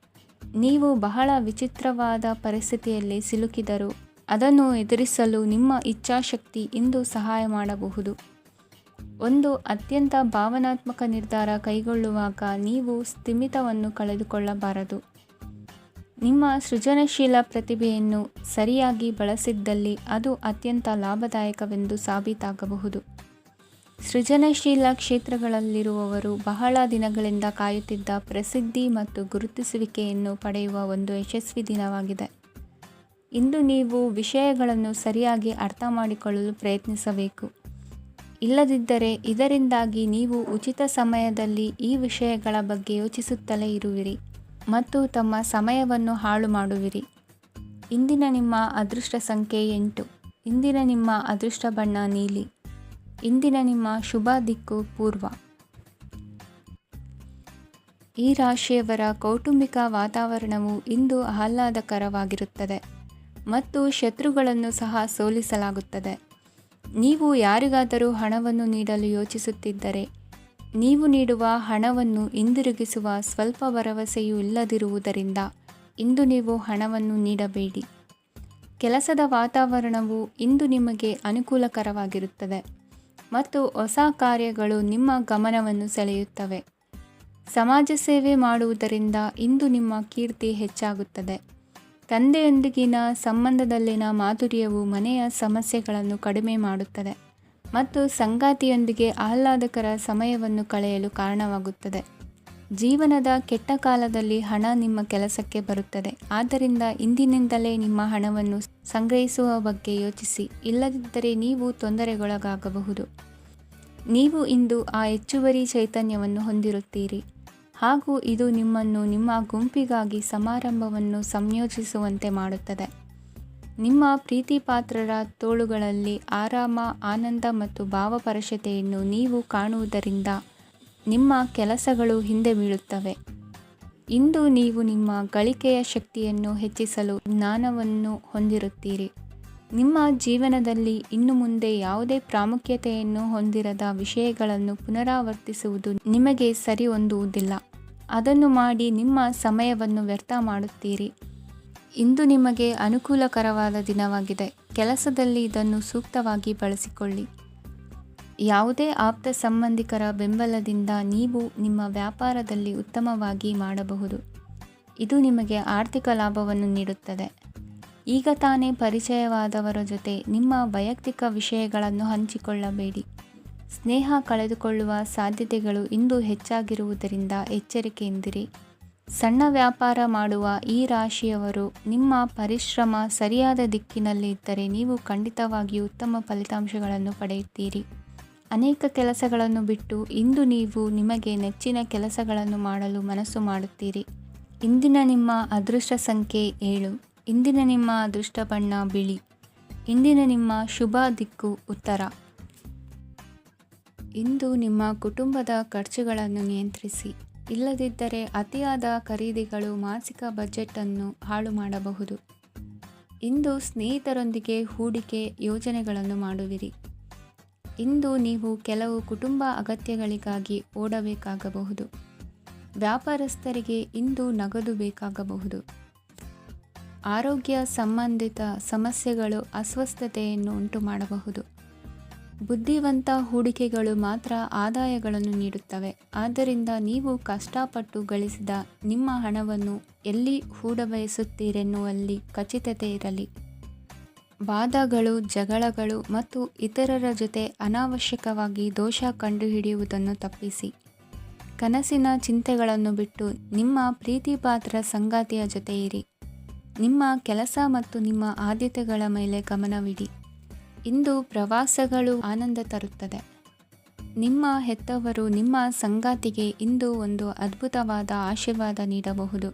ನೀವು ಬಹಳ ವಿಚಿತ್ರವಾದ ಪರಿಸ್ಥಿತಿಯಲ್ಲಿ ಸಿಲುಕಿದರೂ ಅದನ್ನು ಎದುರಿಸಲು ನಿಮ್ಮ ಇಚ್ಛಾಶಕ್ತಿ ಇಂದು ಸಹಾಯ ಮಾಡಬಹುದು. ಒಂದು ಅತ್ಯಂತ ಭಾವನಾತ್ಮಕ ನಿರ್ಧಾರ ಕೈಗೊಳ್ಳುವಾಗ ನೀವು ಸ್ಥಿಮಿತವನ್ನು ಕಳೆದುಕೊಳ್ಳಬಾರದು. ನಿಮ್ಮ ಸೃಜನಶೀಲ ಪ್ರತಿಭೆಯನ್ನು ಸರಿಯಾಗಿ ಬಳಸಿದ್ದಲ್ಲಿ ಅದು ಅತ್ಯಂತ ಲಾಭದಾಯಕವೆಂದು ಸಾಬೀತಾಗಬಹುದು. ಸೃಜನಶೀಲ ಕ್ಷೇತ್ರಗಳಲ್ಲಿರುವವರು ಬಹಳ ದಿನಗಳಿಂದ ಕಾಯುತ್ತಿದ್ದ ಪ್ರಸಿದ್ಧಿ ಮತ್ತು ಗುರುತಿಸುವಿಕೆಯನ್ನು ಪಡೆಯುವ ಒಂದು ಯಶಸ್ವಿ ದಿನವಾಗಿದೆ. ಇಂದು ನೀವು ವಿಷಯಗಳನ್ನು ಸರಿಯಾಗಿ ಅರ್ಥ ಮಾಡಿಕೊಳ್ಳಲು ಪ್ರಯತ್ನಿಸಬೇಕು. ಇಲ್ಲದಿದ್ದರೆ ಇದರಿಂದಾಗಿ ನೀವು ಉಚಿತ ಸಮಯದಲ್ಲಿ ಈ ವಿಷಯಗಳ ಬಗ್ಗೆ ಯೋಚಿಸುತ್ತಲೇ ಇರುವಿರಿ ಮತ್ತು ತಮ್ಮ ಸಮಯವನ್ನು ಹಾಳು ಮಾಡುವಿರಿ. ಇಂದಿನ ನಿಮ್ಮ ಅದೃಷ್ಟ ಸಂಖ್ಯೆ 8. ಇಂದಿನ ನಿಮ್ಮ ಅದೃಷ್ಟ ಬಣ್ಣ ನೀಲಿ. ಇಂದಿನ ನಿಮ್ಮ ಶುಭ ದಿಕ್ಕು ಪೂರ್ವ. ಈ ರಾಶಿಯವರ ಕೌಟುಂಬಿಕ ವಾತಾವರಣವು ಇಂದು ಆಹ್ಲಾದಕರವಾಗಿರುತ್ತದೆ ಮತ್ತು ಶತ್ರುಗಳನ್ನು ಸಹ ಸೋಲಿಸಲಾಗುತ್ತದೆ. ನೀವು ಯಾರಿಗಾದರೂ ಹಣವನ್ನು ನೀಡಲು ಯೋಚಿಸುತ್ತಿದ್ದರೆ, ನೀವು ನೀಡುವ ಹಣವನ್ನು ಹಿಂದಿರುಗಿಸುವ ಸ್ವಲ್ಪ ಭರವಸೆಯೂ ಇಲ್ಲದಿರುವುದರಿಂದ ಇಂದು ನೀವು ಹಣವನ್ನು ನೀಡಬೇಡಿ. ಕೆಲಸದ ವಾತಾವರಣವು ಇಂದು ನಿಮಗೆ ಅನುಕೂಲಕರವಾಗಿರುತ್ತದೆ ಮತ್ತು ಹೊಸ ಕಾರ್ಯಗಳು ನಿಮ್ಮ ಗಮನವನ್ನು ಸೆಳೆಯುತ್ತವೆ. ಸಮಾಜ ಸೇವೆ ಮಾಡುವುದರಿಂದ ಇಂದು ನಿಮ್ಮ ಕೀರ್ತಿ ಹೆಚ್ಚಾಗುತ್ತದೆ. ತಂದೆಯೊಂದಿಗಿನ ಸಂಬಂಧದಲ್ಲಿನ ಮಾಧುರ್ಯವು ಮನೆಯ ಸಮಸ್ಯೆಗಳನ್ನು ಕಡಿಮೆ ಮಾಡುತ್ತದೆ ಮತ್ತು ಸಂಗಾತಿಯೊಂದಿಗೆ ಆಹ್ಲಾದಕರ ಸಮಯವನ್ನು ಕಳೆಯಲು ಕಾರಣವಾಗುತ್ತದೆ. ಜೀವನದ ಕೆಟ್ಟ ಕಾಲದಲ್ಲಿ ಹಣ ನಿಮ್ಮ ಕೆಲಸಕ್ಕೆ ಬರುತ್ತದೆ. ಆದ್ದರಿಂದ ಇಂದಿನಿಂದಲೇ ನಿಮ್ಮ ಹಣವನ್ನು ಸಂಗ್ರಹಿಸುವ ಬಗ್ಗೆ ಯೋಚಿಸಿ, ಇಲ್ಲದಿದ್ದರೆ ನೀವು ತೊಂದರೆಗೊಳಗಾಗಬಹುದು. ನೀವು ಇಂದು ಆ ಹೆಚ್ಚುವರಿ ಚೈತನ್ಯವನ್ನು ಹೊಂದಿರುತ್ತೀರಿ ಹಾಗೂ ಇದು ನಿಮ್ಮನ್ನು ನಿಮ್ಮ ಗುಂಪಿಗಾಗಿ ಸಮಾರಂಭವನ್ನು ಸಂಯೋಜಿಸುವಂತೆ ಮಾಡುತ್ತದೆ. ನಿಮ್ಮ ಪ್ರೀತಿಪಾತ್ರರ ತೋಳುಗಳಲ್ಲಿ ಆರಾಮ, ಆನಂದ ಮತ್ತು ಭಾವಪರಶತೆಯನ್ನು ನೀವು ಕಾಣುವುದರಿಂದ ನಿಮ್ಮ ಕೆಲಸಗಳು ಹಿಂದೆ ಬೀಳುತ್ತವೆ. ಇಂದು ನೀವು ನಿಮ್ಮ ಗಳಿಕೆಯ ಶಕ್ತಿಯನ್ನು ಹೆಚ್ಚಿಸಲು ಜ್ಞಾನವನ್ನು ಹೊಂದಿರುತ್ತೀರಿ. ನಿಮ್ಮ ಜೀವನದಲ್ಲಿ ಇನ್ನು ಮುಂದೆ ಯಾವುದೇ ಪ್ರಾಮುಖ್ಯತೆಯನ್ನು ಹೊಂದಿರದ ವಿಷಯಗಳನ್ನು ಪುನರಾವರ್ತಿಸುವುದು ನಿಮಗೆ ಸರಿ ಹೊಂದುವುದಿಲ್ಲ. ಅದನ್ನು ಮಾಡಿ ನಿಮ್ಮ ಸಮಯವನ್ನು ವ್ಯರ್ಥ ಮಾಡುತ್ತೀರಿ. ಇಂದು ನಿಮಗೆ ಅನುಕೂಲಕರವಾದ ದಿನವಾಗಿದೆ. ಕೆಲಸದಲ್ಲಿ ಇದನ್ನು ಸೂಕ್ತವಾಗಿ ಬಳಸಿಕೊಳ್ಳಿ. ಯಾವುದೇ ಆಪ್ತ ಸಂಬಂಧಿಕರ ಬೆಂಬಲದಿಂದ ನೀವು ನಿಮ್ಮ ವ್ಯಾಪಾರದಲ್ಲಿ ಉತ್ತಮವಾಗಿ ಮಾಡಬಹುದು. ಇದು ನಿಮಗೆ ಆರ್ಥಿಕ ಲಾಭವನ್ನು ನೀಡುತ್ತದೆ. ಈಗ ತಾನೇ ಪರಿಚಯವಾದವರ ಜೊತೆ ನಿಮ್ಮ ವೈಯಕ್ತಿಕ ವಿಷಯಗಳನ್ನು ಹಂಚಿಕೊಳ್ಳಬೇಡಿ. ಸ್ನೇಹ ಕಳೆದುಕೊಳ್ಳುವ ಸಾಧ್ಯತೆಗಳು ಇಂದು ಹೆಚ್ಚಾಗಿರುವುದರಿಂದ ಎಚ್ಚರಿಕೆಯಿಂದಿರಿ. ಸಣ್ಣ ವ್ಯಾಪಾರ ಮಾಡುವ ಈ ರಾಶಿಯವರು ನಿಮ್ಮ ಪರಿಶ್ರಮ ಸರಿಯಾದ ದಿಕ್ಕಿನಲ್ಲಿ ಇದ್ದರೆ ನೀವು ಖಂಡಿತವಾಗಿಯೂ ಉತ್ತಮ ಫಲಿತಾಂಶಗಳನ್ನು ಪಡೆಯುತ್ತೀರಿ. ಅನೇಕ ಕೆಲಸಗಳನ್ನು ಬಿಟ್ಟು ಇಂದು ನೀವು ನಿಮಗೆ ನೆಚ್ಚಿನ ಕೆಲಸಗಳನ್ನು ಮಾಡಲು ಮನಸ್ಸು ಮಾಡುತ್ತೀರಿ. ಇಂದಿನ ನಿಮ್ಮ ಅದೃಷ್ಟ ಸಂಖ್ಯೆ 7. ಇಂದಿನ ನಿಮ್ಮ ಅದೃಷ್ಟ ಬಣ್ಣ ಬಿಳಿ. ಇಂದಿನ ನಿಮ್ಮ ಶುಭ ದಿಕ್ಕು ಉತ್ತರ. ಇಂದು ನಿಮ್ಮ ಕುಟುಂಬದ ಖರ್ಚುಗಳನ್ನು ನಿಯಂತ್ರಿಸಿ. ಇಲ್ಲದಿದ್ದರೆ ಅತಿಯಾದ ಖರೀದಿಗಳು ಮಾಸಿಕ ಬಜೆಟನ್ನು ಹಾಳು ಮಾಡಬಹುದು. ಇಂದು ಸ್ನೇಹಿತರೊಂದಿಗೆ ಹೂಡಿಕೆ ಯೋಜನೆಗಳನ್ನು ಮಾಡುವಿರಿ. ಇಂದು ನೀವು ಕೆಲವು ಕುಟುಂಬ ಅಗತ್ಯಗಳಿಗಾಗಿ ಓಡಬೇಕಾಗಬಹುದು. ವ್ಯಾಪಾರಸ್ಥರಿಗೆ ಇಂದು ನಗದು ಬೇಕಾಗಬಹುದು. ಆರೋಗ್ಯ ಸಂಬಂಧಿತ ಸಮಸ್ಯೆಗಳು ಅಸ್ವಸ್ಥತೆಯನ್ನು ಉಂಟುಮಾಡಬಹುದು. ಬುದ್ಧಿವಂತ ಹೂಡಿಕೆಗಳು ಮಾತ್ರ ಆದಾಯಗಳನ್ನು ನೀಡುತ್ತವೆ. ಆದ್ದರಿಂದ ನೀವು ಕಷ್ಟಪಟ್ಟು ಗಳಿಸಿದ ನಿಮ್ಮ ಹಣವನ್ನು ಎಲ್ಲಿ ಹೂಡಬಯಸುತ್ತೀರೆನ್ನುವಲ್ಲಿ ಖಚಿತತೆ ಇರಲಿ. ವಾದಗಳು, ಜಗಳಗಳು ಮತ್ತು ಇತರರ ಜೊತೆ ಅನಾವಶ್ಯಕವಾಗಿ ದೋಷ ಕಂಡುಹಿಡಿಯುವುದನ್ನು ತಪ್ಪಿಸಿ. ಕನಸಿನ ಚಿಂತೆಗಳನ್ನು ಬಿಟ್ಟು ನಿಮ್ಮ ಪ್ರೀತಿಪಾತ್ರ ಸಂಗಾತಿಯ ಜೊತೆ ಇರಿ. ನಿಮ್ಮ ಕೆಲಸ ಮತ್ತು ನಿಮ್ಮ ಆದ್ಯತೆಗಳ ಮೇಲೆ ಗಮನವಿಡಿ. ಇಂದು ಪ್ರವಾಸಗಳು ಆನಂದ ತರುತ್ತದೆ. ನಿಮ್ಮ ಹೆತ್ತವರು ನಿಮ್ಮ ಸಂಗಾತಿಗೆ ಇಂದು ಒಂದು ಅದ್ಭುತವಾದ ಆಶೀರ್ವಾದ ನೀಡಬಹುದು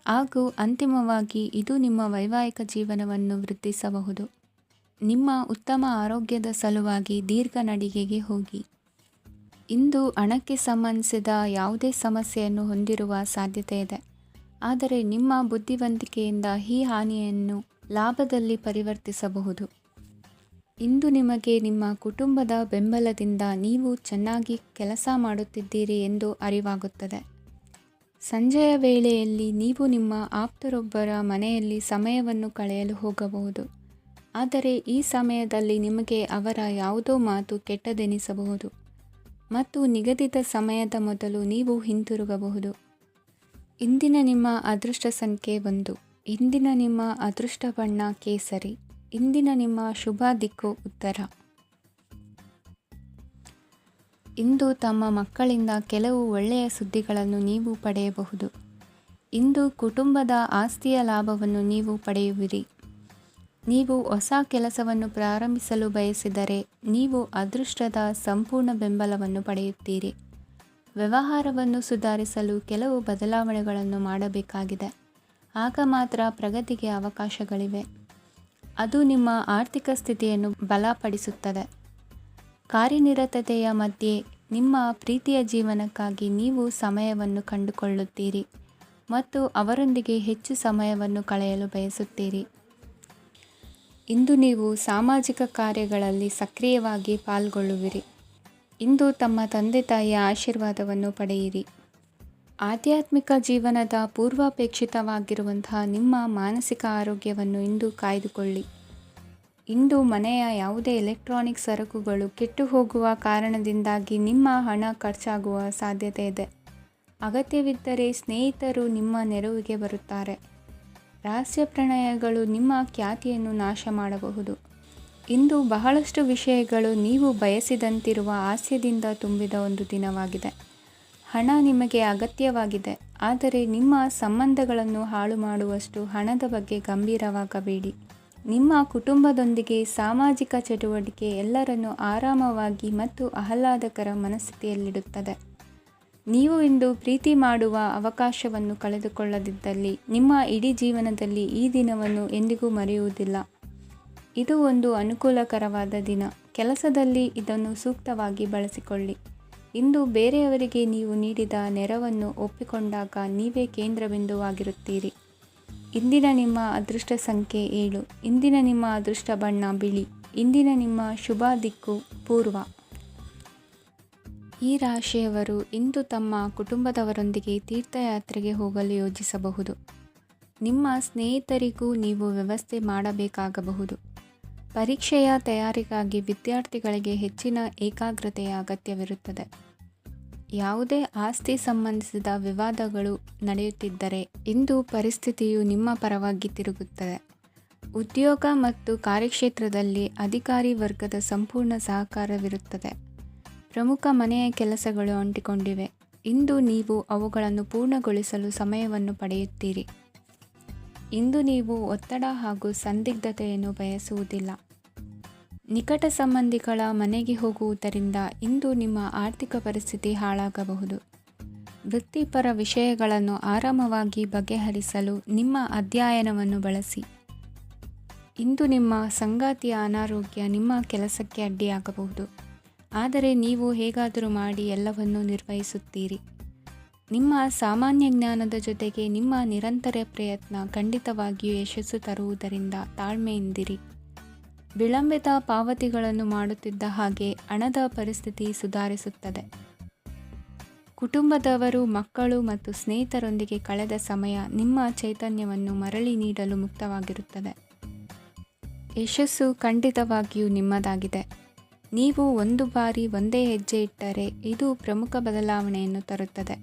ಹಾಗೂ ಅಂತಿಮವಾಗಿ ಇದು ನಿಮ್ಮ ವೈವಾಹಿಕ ಜೀವನವನ್ನು ವೃದ್ಧಿಸಬಹುದು. ನಿಮ್ಮ ಉತ್ತಮ ಆರೋಗ್ಯದ ಸಲುವಾಗಿ ದೀರ್ಘ ನಡಿಗೆಗೆ ಹೋಗಿ. ಇಂದು ಹಣಕ್ಕೆ ಸಂಬಂಧಿಸಿದ ಯಾವುದೇ ಸಮಸ್ಯೆಯನ್ನು ಹೊಂದಿರುವ ಸಾಧ್ಯತೆ ಇದೆ. ಆದರೆ ನಿಮ್ಮ ಬುದ್ಧಿವಂತಿಕೆಯಿಂದ ಈ ಹಾನಿಯನ್ನು ಲಾಭದಲ್ಲಿ ಪರಿವರ್ತಿಸಬಹುದು. ಇಂದು ನಿಮಗೆ ನಿಮ್ಮ ಕುಟುಂಬದ ಬೆಂಬಲದಿಂದ ನೀವು ಚೆನ್ನಾಗಿ ಕೆಲಸ ಮಾಡುತ್ತಿದ್ದೀರಿ ಎಂದು ಅರಿವಾಗುತ್ತದೆ. ಸಂಜೆಯ ವೇಳೆಯಲ್ಲಿ ನೀವು ನಿಮ್ಮ ಆಪ್ತರೊಬ್ಬರ ಮನೆಯಲ್ಲಿ ಸಮಯವನ್ನು ಕಳೆಯಲು ಹೋಗಬಹುದು. ಆದರೆ ಈ ಸಮಯದಲ್ಲಿ ನಿಮಗೆ ಅವರ ಯಾವುದೋ ಮಾತು ಕೆಟ್ಟದೆನಿಸಬಹುದು ಮತ್ತು ನಿಗದಿತ ಸಮಯದ ಮೊದಲು ನೀವು ಹಿಂತಿರುಗಬಹುದು. ಇಂದಿನ ನಿಮ್ಮ ಅದೃಷ್ಟ ಸಂಖ್ಯೆ 1. ಇಂದಿನ ನಿಮ್ಮ ಅದೃಷ್ಟ ಬಣ್ಣ ಕೇಸರಿ. ಇಂದಿನ ನಿಮ್ಮ ಶುಭ ದಿಕ್ಕು ಉತ್ತರ. ಇಂದು ತಮ್ಮ ಮಕ್ಕಳಿಂದ ಕೆಲವು ಒಳ್ಳೆಯ ಸುದ್ದಿಗಳನ್ನು ನೀವು ಪಡೆಯಬಹುದು. ಇಂದು ಕುಟುಂಬದ ಆಸ್ತಿಯ ಲಾಭವನ್ನು ನೀವು ಪಡೆಯುವಿರಿ. ನೀವು ಹೊಸ ಕೆಲಸವನ್ನು ಪ್ರಾರಂಭಿಸಲು ಬಯಸಿದರೆ ನೀವು ಅದೃಷ್ಟದ ಸಂಪೂರ್ಣ ಬೆಂಬಲವನ್ನು ಪಡೆಯುತ್ತೀರಿ. ವ್ಯವಹಾರವನ್ನು ಸುಧಾರಿಸಲು ಕೆಲವು ಬದಲಾವಣೆಗಳನ್ನು ಮಾಡಬೇಕಾಗಿದೆ. ಆಗ ಮಾತ್ರ ಪ್ರಗತಿಗೆ ಅವಕಾಶಗಳಿವೆ. ಅದು ನಿಮ್ಮ ಆರ್ಥಿಕ ಸ್ಥಿತಿಯನ್ನು ಬಲಪಡಿಸುತ್ತದೆ. ಕಾರ್ಯನಿರತತೆಯ ಮಧ್ಯೆ ನಿಮ್ಮ ಪ್ರೀತಿಯ ಜೀವನಕ್ಕಾಗಿ ನೀವು ಸಮಯವನ್ನು ಕಂಡುಕೊಳ್ಳುತ್ತೀರಿ ಮತ್ತು ಅವರೊಂದಿಗೆ ಹೆಚ್ಚು ಸಮಯವನ್ನು ಕಳೆಯಲು ಬಯಸುತ್ತೀರಿ. ಇಂದು ನೀವು ಸಾಮಾಜಿಕ ಕಾರ್ಯಗಳಲ್ಲಿ ಸಕ್ರಿಯವಾಗಿ ಪಾಲ್ಗೊಳ್ಳುವಿರಿ. ಇಂದು ತಮ್ಮ ತಂದೆ ತಾಯಿಯ ಆಶೀರ್ವಾದವನ್ನು ಪಡೆಯಿರಿ. ಆಧ್ಯಾತ್ಮಿಕ ಜೀವನದ ಪೂರ್ವಾಪೇಕ್ಷಿತವಾಗಿರುವಂತಹ ನಿಮ್ಮ ಮಾನಸಿಕ ಆರೋಗ್ಯವನ್ನು ಇಂದು ಕಾಯ್ದುಕೊಳ್ಳಿ. ಇಂದು ಮನೆಯ ಯಾವುದೇ ಎಲೆಕ್ಟ್ರಾನಿಕ್ ಸರಕುಗಳು ಕೆಟ್ಟು ಹೋಗುವ ಕಾರಣದಿಂದಾಗಿ ನಿಮ್ಮ ಹಣ ಖರ್ಚಾಗುವ ಸಾಧ್ಯತೆ ಇದೆ. ಅಗತ್ಯವಿದ್ದರೆ ಸ್ನೇಹಿತರು ನಿಮ್ಮ ನೆರವಿಗೆ ಬರುತ್ತಾರೆ. ರಹಸ್ಯ ಪ್ರಣಯಗಳು ನಿಮ್ಮ ಖ್ಯಾತಿಯನ್ನು ನಾಶ ಮಾಡಬಹುದು. ಇಂದು ಬಹಳಷ್ಟು ವಿಷಯಗಳು ನೀವು ಬಯಸಿದಂತಿರುವ ಹಾಸ್ಯದಿಂದ ತುಂಬಿದ ಒಂದು ದಿನವಾಗಿದೆ. ಹಣ ನಿಮಗೆ ಅಗತ್ಯವಾಗಿದೆ, ಆದರೆ ನಿಮ್ಮ ಸಂಬಂಧಗಳನ್ನು ಹಾಳು ಮಾಡುವಷ್ಟು ಹಣದ ಬಗ್ಗೆ ಗಂಭೀರವಾಗಬೇಡಿ. ನಿಮ್ಮ ಕುಟುಂಬದೊಂದಿಗೆ ಸಾಮಾಜಿಕ ಚಟುವಟಿಕೆ ಎಲ್ಲರನ್ನೂ ಆರಾಮವಾಗಿ ಮತ್ತು ಆಹ್ಲಾದಕರ ಮನಸ್ಥಿತಿಯಲ್ಲಿಡುತ್ತದೆ. ನೀವು ಇಂದು ಪ್ರೀತಿ ಮಾಡುವ ಅವಕಾಶವನ್ನು ಕಳೆದುಕೊಳ್ಳದಿದ್ದಲ್ಲಿ ನಿಮ್ಮ ಇಡೀ ಜೀವನದಲ್ಲಿ ಈ ದಿನವನ್ನು ಎಂದಿಗೂ ಮರೆಯುವುದಿಲ್ಲ. ಇದು ಒಂದು ಅನುಕೂಲಕರವಾದ ದಿನ. ಕೆಲಸದಲ್ಲಿ ಇದನ್ನು ಸೂಕ್ತವಾಗಿ ಬಳಸಿಕೊಳ್ಳಿ. ಇಂದು ಬೇರೆಯವರಿಗೆ ನೀವು ನೀಡಿದ ನೆರವನ್ನು ಒಪ್ಪಿಕೊಂಡಾಗ ನೀವೇ ಕೇಂದ್ರಬಿಂದುವಾಗಿರುತ್ತೀರಿ. ಇಂದಿನ ನಿಮ್ಮ ಅದೃಷ್ಟ ಸಂಖ್ಯೆ 7. ಇಂದಿನ ನಿಮ್ಮ ಅದೃಷ್ಟ ಬಣ್ಣ ಬಿಳಿ. ಇಂದಿನ ನಿಮ್ಮ ಶುಭ ದಿಕ್ಕು ಪೂರ್ವ. ಈ ರಾಶಿಯವರು ಇಂದು ತಮ್ಮ ಕುಟುಂಬದವರೊಂದಿಗೆ ತೀರ್ಥಯಾತ್ರೆಗೆ ಹೋಗಲು ಯೋಜಿಸಬಹುದು. ನಿಮ್ಮ ಸ್ನೇಹಿತರಿಗೂ ನೀವು ವ್ಯವಸ್ಥೆ ಮಾಡಬೇಕಾಗಬಹುದು. ಪರೀಕ್ಷೆಯ ತಯಾರಿಗಾಗಿ ವಿದ್ಯಾರ್ಥಿಗಳಿಗೆ ಹೆಚ್ಚಿನ ಏಕಾಗ್ರತೆಯ ಅಗತ್ಯವಿರುತ್ತದೆ. ಯಾವುದೇ ಆಸ್ತಿ ಸಂಬಂಧಿಸಿದ ವಿವಾದಗಳು ನಡೆಯುತ್ತಿದ್ದರೆ ಇಂದು ಪರಿಸ್ಥಿತಿಯು ನಿಮ್ಮ ಪರವಾಗಿ ತಿರುಗುತ್ತದೆ. ಉದ್ಯೋಗ ಮತ್ತು ಕಾರ್ಯಕ್ಷೇತ್ರದಲ್ಲಿ ಅಧಿಕಾರಿ ವರ್ಗದ ಸಂಪೂರ್ಣ ಸಹಕಾರವಿರುತ್ತದೆ. ಪ್ರಮುಖ ಮನೆಯ ಕೆಲಸಗಳು ಅಂಟಿಕೊಂಡಿವೆ. ಇಂದು ನೀವು ಅವುಗಳನ್ನು ಪೂರ್ಣಗೊಳಿಸಲು ಸಮಯವನ್ನು ಪಡೆಯುತ್ತೀರಿ. ಇಂದು ನೀವು ಒತ್ತಡ ಹಾಗೂ ಸಂದಿಗ್ಧತೆಯನ್ನು ಬಯಸುವುದಿಲ್ಲ. ನಿಕಟ ಸಂಬಂಧಿಗಳ ಮನೆಗೆ ಹೋಗುವುದರಿಂದ ಇಂದು ನಿಮ್ಮ ಆರ್ಥಿಕ ಪರಿಸ್ಥಿತಿ ಹಾಳಾಗಬಹುದು. ವೃತ್ತಿಪರ ವಿಷಯಗಳನ್ನು ಆರಾಮವಾಗಿ ಬಗೆಹರಿಸಲು ನಿಮ್ಮ ಅಧ್ಯಯನವನ್ನು ಬಳಸಿ. ಇಂದು ನಿಮ್ಮ ಸಂಗಾತಿಯ ಅನಾರೋಗ್ಯ ನಿಮ್ಮ ಕೆಲಸಕ್ಕೆ ಅಡ್ಡಿಯಾಗಬಹುದು, ಆದರೆ ನೀವು ಹೇಗಾದರೂ ಮಾಡಿ ಎಲ್ಲವನ್ನೂ ನಿರ್ವಹಿಸುತ್ತೀರಿ. ನಿಮ್ಮ ಸಾಮಾನ್ಯ ಜ್ಞಾನದ ಜೊತೆಗೆ ನಿಮ್ಮ ನಿರಂತರ ಪ್ರಯತ್ನ ಖಂಡಿತವಾಗಿಯೂ ಯಶಸ್ಸು ತರುವುದರಿಂದ ತಾಳ್ಮೆಯಿಂದಿರಿ. ವಿಳಂಬಿತ ಪಾವತಿಗಳನ್ನು ಮಾಡುತ್ತಿದ್ದ ಹಾಗೆ ಹಣದ ಪರಿಸ್ಥಿತಿ ಸುಧಾರಿಸುತ್ತದೆ. ಕುಟುಂಬದವರು, ಮಕ್ಕಳು ಮತ್ತು ಸ್ನೇಹಿತರೊಂದಿಗೆ ಕಳೆದ ಸಮಯ ನಿಮ್ಮ ಚೈತನ್ಯವನ್ನು ಮರಳಿ ನೀಡಲು ಮುಕ್ತವಾಗಿರುತ್ತದೆ. ಯಶಸ್ಸು ಖಂಡಿತವಾಗಿಯೂ ನಿಮ್ಮದಾಗಿದೆ. ನೀವು ಒಂದು ಬಾರಿ ಒಂದೇ ಹೆಜ್ಜೆ ಇಟ್ಟರೆ ಇದು ಪ್ರಮುಖ ಬದಲಾವಣೆಯನ್ನು ತರುತ್ತದೆ.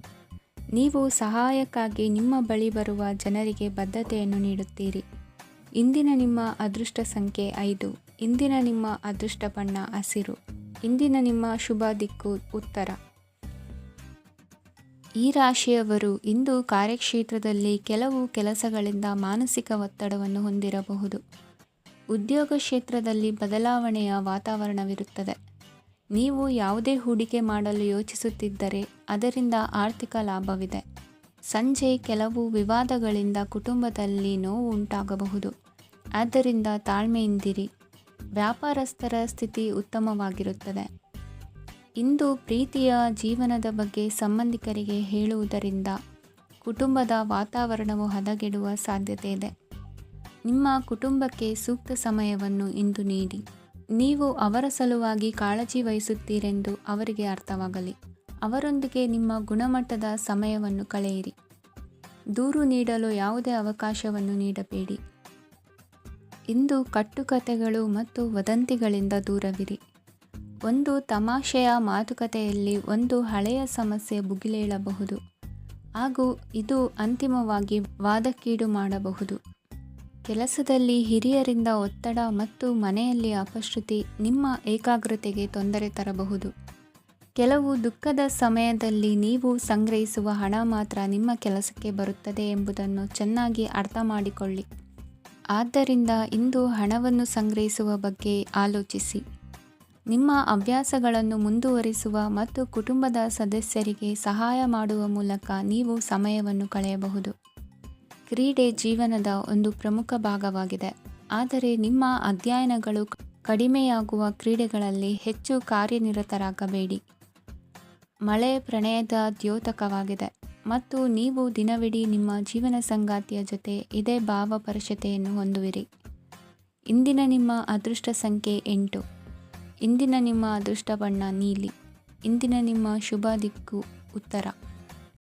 ನೀವು ಸಹಾಯಕ್ಕಾಗಿ ನಿಮ್ಮ ಬಳಿ ಬರುವ ಜನರಿಗೆ ಬದ್ಧತೆಯನ್ನು ನೀಡುತ್ತೀರಿ. ಇಂದಿನ ನಿಮ್ಮ ಅದೃಷ್ಟ ಸಂಖ್ಯೆ 5. ಇಂದಿನ ನಿಮ್ಮ ಅದೃಷ್ಟ ಬಣ್ಣ ಹಸಿರು. ಇಂದಿನ ನಿಮ್ಮ ಶುಭ ದಿಕ್ಕು ಉತ್ತರ. ಈ ರಾಶಿಯವರು ಇಂದು ಕಾರ್ಯಕ್ಷೇತ್ರದಲ್ಲಿ ಕೆಲವು ಕೆಲಸಗಳಿಂದ ಮಾನಸಿಕ ಒತ್ತಡವನ್ನು ಹೊಂದಿರಬಹುದು. ಉದ್ಯೋಗ ಕ್ಷೇತ್ರದಲ್ಲಿ ಬದಲಾವಣೆಯ ವಾತಾವರಣವಿರುತ್ತದೆ. ನೀವು ಯಾವುದೇ ಹೂಡಿಕೆ ಮಾಡಲು ಯೋಚಿಸುತ್ತಿದ್ದರೆ ಅದರಿಂದ ಆರ್ಥಿಕ ಲಾಭವಿದೆ. ಸಂಜೆ ಕೆಲವು ವಿವಾದಗಳಿಂದ ಕುಟುಂಬದಲ್ಲಿ ನೋವು ಉಂಟಾಗಬಹುದು, ಆದ್ದರಿಂದ ತಾಳ್ಮೆಯಿಂದಿರಿ. ವ್ಯಾಪಾರಸ್ಥರ ಸ್ಥಿತಿ ಉತ್ತಮವಾಗಿರುತ್ತದೆ. ಇಂದು ಪ್ರೀತಿಯ ಜೀವನದ ಬಗ್ಗೆ ಸಂಬಂಧಿಕರಿಗೆ ಹೇಳುವುದರಿಂದ ಕುಟುಂಬದ ವಾತಾವರಣವು ಹದಗೆಡುವ ಸಾಧ್ಯತೆ ಇದೆ. ನಿಮ್ಮ ಕುಟುಂಬಕ್ಕೆ ಸೂಕ್ತ ಸಮಯವನ್ನು ಇಂದು ನೀಡಿ. ನೀವು ಅವರ ಸಲುವಾಗಿ ಕಾಳಜಿ ವಹಿಸುತ್ತೀರೆಂದು ಅವರಿಗೆ ಅರ್ಥವಾಗಲಿ. ಅವರೊಂದಿಗೆ ನಿಮ್ಮ ಗುಣಮಟ್ಟದ ಸಮಯವನ್ನು ಕಳೆಯಿರಿ. ದೂರು ನೀಡಲು ಯಾವುದೇ ಅವಕಾಶವನ್ನು ನೀಡಬೇಡಿ. ಇಂದು ಕಟ್ಟುಕತೆಗಳು ಮತ್ತು ವದಂತಿಗಳಿಂದ ದೂರವಿರಿ. ಒಂದು ತಮಾಷೆಯ ಮಾತುಕತೆಯಲ್ಲಿ ಒಂದು ಹಳೆಯ ಸಮಸ್ಯೆ ಭುಗಿಲೇಳಬಹುದು ಹಾಗೂ ಇದು ಅಂತಿಮವಾಗಿ ವಾದಕ್ಕೀಡು ಮಾಡಬಹುದು. ಕೆಲಸದಲ್ಲಿ ಹಿರಿಯರಿಂದ ಒತ್ತಡ ಮತ್ತು ಮನೆಯಲ್ಲಿ ಅಪಶ್ರುತಿ ನಿಮ್ಮ ಏಕಾಗ್ರತೆಗೆ ತೊಂದರೆ ತರಬಹುದು. ಕೆಲವು ದುಃಖದ ಸಮಯದಲ್ಲಿ ನೀವು ಸಂಗ್ರಹಿಸುವ ಹಣ ಮಾತ್ರ ನಿಮ್ಮ ಕೆಲಸಕ್ಕೆ ಬರುತ್ತದೆ ಎಂಬುದನ್ನು ಚೆನ್ನಾಗಿ ಅರ್ಥ ಮಾಡಿಕೊಳ್ಳಿ. ಆದ್ದರಿಂದ ಇಂದು ಹಣವನ್ನು ಸಂಗ್ರಹಿಸುವ ಬಗ್ಗೆ ಆಲೋಚಿಸಿ. ನಿಮ್ಮ ಹವ್ಯಾಸಗಳನ್ನು ಮುಂದುವರಿಸುವ ಮತ್ತು ಕುಟುಂಬದ ಸದಸ್ಯರಿಗೆ ಸಹಾಯ ಮಾಡುವ ಮೂಲಕ ನೀವು ಸಮಯವನ್ನು ಕಳೆಯಬಹುದು. ಕ್ರೀಡೆ ಜೀವನದ ಒಂದು ಪ್ರಮುಖ ಭಾಗವಾಗಿದೆ, ಆದರೆ ನಿಮ್ಮ ಅಧ್ಯಯನಗಳು ಕಡಿಮೆಯಾಗುವ ಕ್ರೀಡೆಗಳಲ್ಲಿ ಹೆಚ್ಚು ಕಾರ್ಯನಿರತರಾಗಬೇಡಿ. ಮಳೆ ಪ್ರಣಯದ ದ್ಯೋತಕವಾಗಿದೆ ಮತ್ತು ನೀವು ದಿನವಿಡೀ ನಿಮ್ಮ ಜೀವನ ಸಂಗಾತಿಯ ಜೊತೆ ಇದೇ ಭಾವಪರಶತೆಯನ್ನು ಹೊಂದುವಿರಿ. ಇಂದಿನ ನಿಮ್ಮ ಅದೃಷ್ಟ ಸಂಖ್ಯೆ 8. ಇಂದಿನ ನಿಮ್ಮ ಅದೃಷ್ಟ ಬಣ್ಣ ನೀಲಿ. ಇಂದಿನ ನಿಮ್ಮ ಶುಭ ದಿಕ್ಕು ಉತ್ತರ.